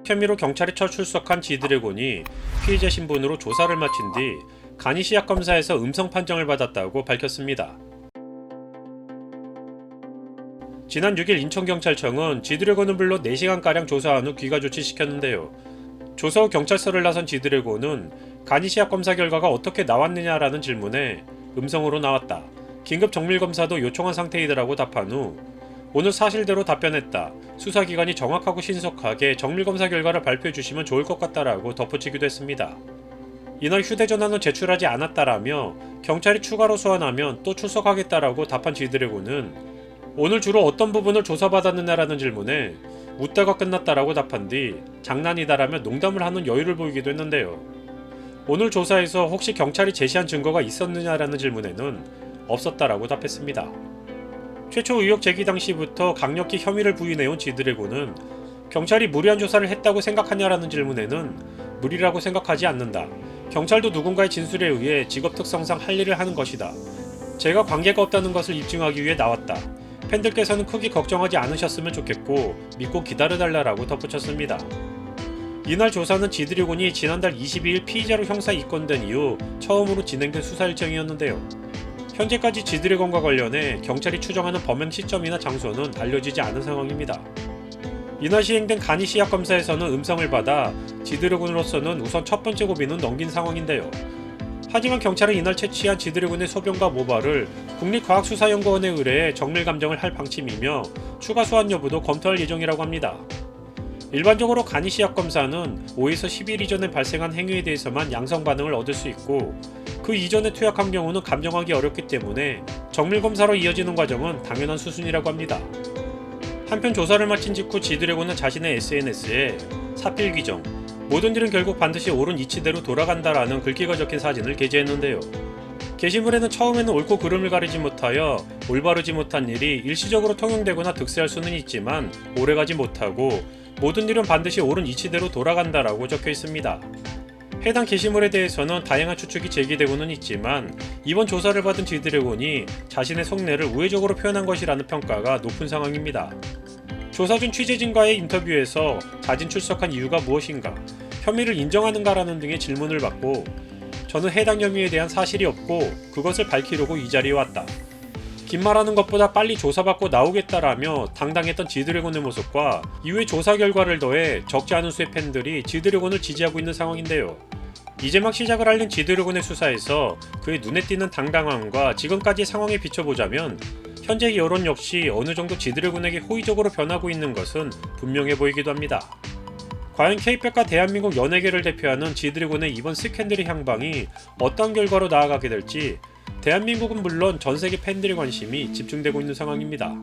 혐의로 경찰에 출석한 지드래곤이 피의자 신분으로 조사를 마친 뒤 간이시약 검사에서 음성 판정을 받았다고 밝혔습니다. 지난 6일 인천경찰청은 지드래곤을 불러 4시간가량 조사한 후 귀가 조치시켰는데요. 조사 후 경찰서를 나선 지드래곤은 간이시약 검사 결과가 어떻게 나왔느냐라는 질문에 음성으로 나왔다. 긴급 정밀검사도 요청한 상태이더라고 답한 후 오늘 사실대로 답변했다. 수사기관이 정확하고 신속하게 정밀검사 결과를 발표해 주시면 좋을 것 같다라고 덧붙이기도 했습니다. 이날 휴대전화는 제출하지 않았다라며 경찰이 추가로 소환하면 또 출석하겠다라고 답한 지드래곤은 오늘 주로 어떤 부분을 조사받았느냐라는 질문에 웃다가 끝났다라고 답한 뒤 장난이다라며 농담을 하는 여유를 보이기도 했는데요. 오늘 조사에서 혹시 경찰이 제시한 증거가 있었느냐라는 질문에는 없었다라고 답했습니다. 최초 의혹 제기 당시부터 강력히 혐의를 부인해온 지드래곤은 경찰이 무리한 조사를 했다고 생각하냐라는 질문에는 무리라고 생각하지 않는다. 경찰도 누군가의 진술에 의해 직업 특성상 할 일을 하는 것이다. 제가 관계가 없다는 것을 입증하기 위해 나왔다. 팬들께서는 크게 걱정하지 않으셨으면 좋겠고 믿고 기다려달라고 덧붙였습니다. 이날 조사는 지드래곤이 지난달 22일 피의자로 형사 입건된 이후 처음으로 진행된 수사 일정이었는데요. 현재까지 지드래곤과 관련해 경찰이 추정하는 범행 시점이나 장소는 알려지지 않은 상황입니다. 이날 시행된 간이시약 검사에서는 음성을 받아 지드래곤으로서는 우선 첫 번째 고비는 넘긴 상황인데요. 하지만 경찰은 이날 채취한 지드래곤의 소변과 모발을 국립과학수사연구원에 의뢰해 정밀감정을 할 방침이며 추가 소환 여부도 검토할 예정이라고 합니다. 일반적으로 간이시약 검사는 5에서 10일 이전에 발생한 행위에 대해서만 양성 반응을 얻을 수 있고 그 이전에 투약한 경우는 감정하기 어렵기 때문에 정밀검사로 이어지는 과정은 당연한 수순이라고 합니다. 한편 조사를 마친 직후 지드래곤은 자신의 SNS에 사필규정, 모든 일은 결국 반드시 옳은 이치대로 돌아간다라는 글귀가 적힌 사진을 게재했는데요. 게시물에는 처음에는 옳고 그름을 가리지 못하여 올바르지 못한 일이 일시적으로 통용되거나 득세할 수는 있지만 오래가지 못하고 모든 일은 반드시 옳은 이치대로 돌아간다라고 적혀 있습니다. 해당 게시물에 대해서는 다양한 추측이 제기되고는 있지만 이번 조사를 받은 지드래곤이 자신의 속내를 우회적으로 표현한 것이라는 평가가 높은 상황입니다. 조사 중 취재진과의 인터뷰에서 자진 출석한 이유가 무엇인가, 혐의를 인정하는가라는 등의 질문을 받고 저는 해당 혐의에 대한 사실이 없고 그것을 밝히려고 이 자리에 왔다. 긴 말하는 것보다 빨리 조사받고 나오겠다라며 당당했던 지드래곤의 모습과 이후의 조사 결과를 더해 적지 않은 수의 팬들이 지드래곤을 지지하고 있는 상황인데요. 이제 막 시작을 알린 지드래곤의 수사에서 그의 눈에 띄는 당당함과 지금까지의 상황에 비춰보자면 현재 여론 역시 어느 정도 지드래곤에게 호의적으로 변하고 있는 것은 분명해 보이기도 합니다. 과연 K-팝과 대한민국 연예계를 대표하는 지드래곤의 이번 스캔들의 향방이 어떤 결과로 나아가게 될지 대한민국은 물론 전세계 팬들의 관심이 집중되고 있는 상황입니다.